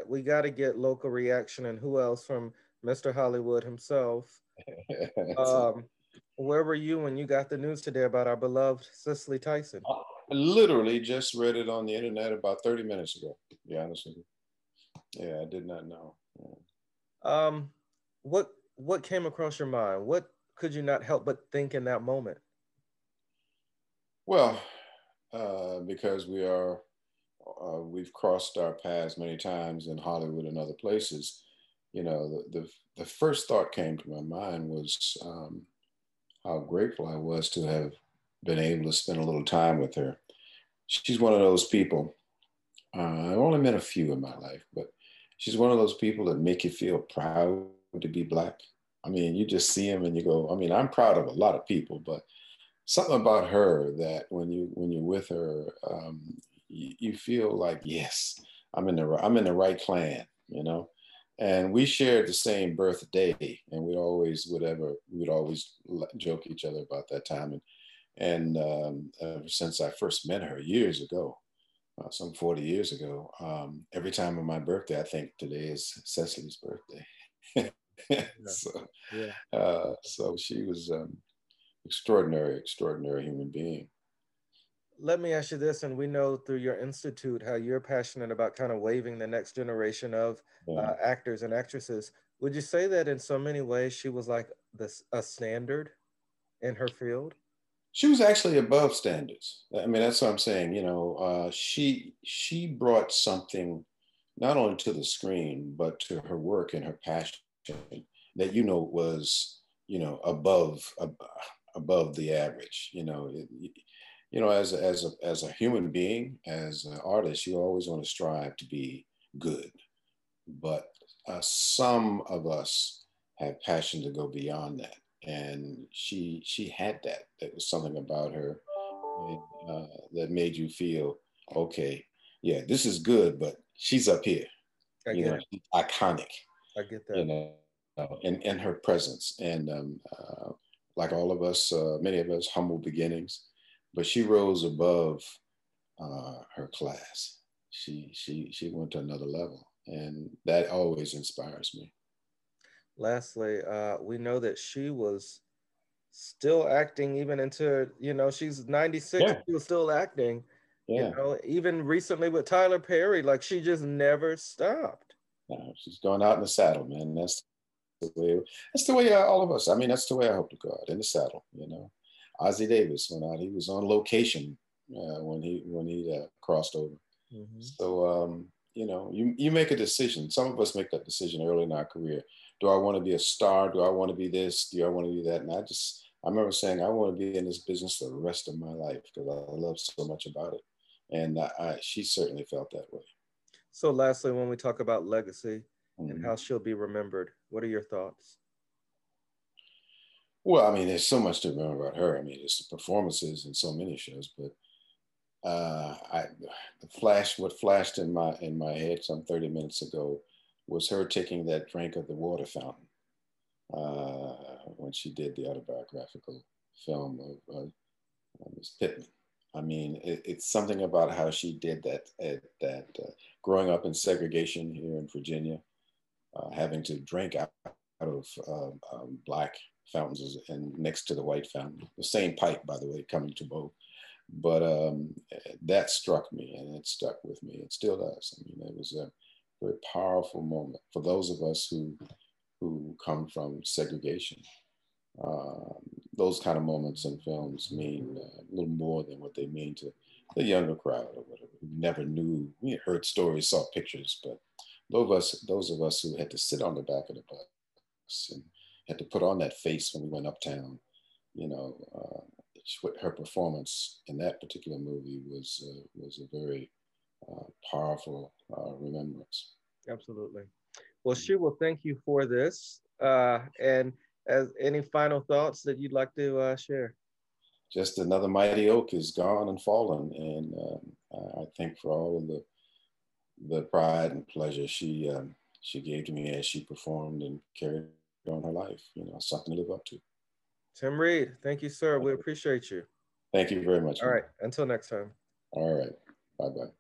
We got to get local reaction, and who else from Mr. Hollywood himself. Um, where were you when you got the news today about our beloved Cicely Tyson? I literally just read it on the internet about 30 minutes ago. To be honest with you. Yeah, I did not know. Yeah. Um, what came across your mind? What could you not help but think in that moment? Well, because we've crossed our paths many times in Hollywood and other places. The first thought came to my mind was how grateful I was to have been able to spend a little time with her. She's one of those people. I've only met a few in my life, but she's one of those people that make you feel proud to be Black. I mean, you just see them and you go, I mean, I'm proud of a lot of people, but something about her that when you're with her, you feel like, yes, I'm in the right clan, And we shared the same birthday, and we'd always joke each other about that time. And ever since I first met her years ago, some 40 years ago, every time on my birthday, I think today is Cecily's birthday. Yeah. so, Yeah. so she was extraordinary, extraordinary human being. Let me ask you this, and we know through your institute how you're passionate about kind of waving the next generation of Yeah. actors and actresses. Would you say that in so many ways she was like this a standard in her field? She was actually above standards. I mean, that's what I'm saying. She brought something not only to the screen but to her work and her passion that was above the average. As a human being, as an artist, you always want to strive to be good, but some of us have passion to go beyond that, and she had that. There was something about her that made you feel, okay, yeah, this is good, but she's up here. I get it. She's iconic. I get You that. know, in her presence, and like all of us, many of us, humble beginnings, but she rose above her class. She went to another level, and that always inspires me. Lastly, we know that she was still acting even into, she's 96, Yeah, she was still acting, yeah. even recently with Tyler Perry, like she just never stopped. She's going out in the saddle, man. That's the way all of us. I mean, that's the way I hope to go out in the saddle. Ozzie Davis went out. He was on location when he crossed over. Hmm. So you make a decision. Some of us make that decision early in our career. Do I want to be a star? Do I want to be this? Do I want to be that? And I remember saying I want to be in this business for the rest of my life because I love so much about it. And she certainly felt that way. So lastly, when we talk about legacy and Mhm. how she'll be remembered, what are your thoughts? Well, I mean, there's so much to remember about her. I mean, it's the performances in so many shows, but I what flashed in my head some 30 minutes ago was her taking that drink of the water fountain when she did the autobiographical film of Miss Pittman. I mean, it's something about how she did that growing up in segregation here in Virginia, having to drink out of black fountains and next to the white fountain, the same pipe, by the way, coming to both. But that struck me, and it stuck with me. It still does. I mean, it was a very powerful moment for those of us who come from segregation. Um, those kind of moments in films mean a little more than what they mean to the younger crowd or whatever, who never knew, heard stories, saw pictures. But those of us who had to sit on the back of the bus and had to put on that face when we went uptown, you know, her performance in that particular movie was a very powerful remembrance. Absolutely. Well, she will thank you for this. And as any final thoughts that you'd like to share? Just another mighty oak is gone and fallen, and I think for all of the pride and pleasure she gave to me as she performed and carried on her life, something to live up to. Tim Reid, thank you, sir. We appreciate you. Thank you very much, All man. right. Until next time. All right. Bye bye.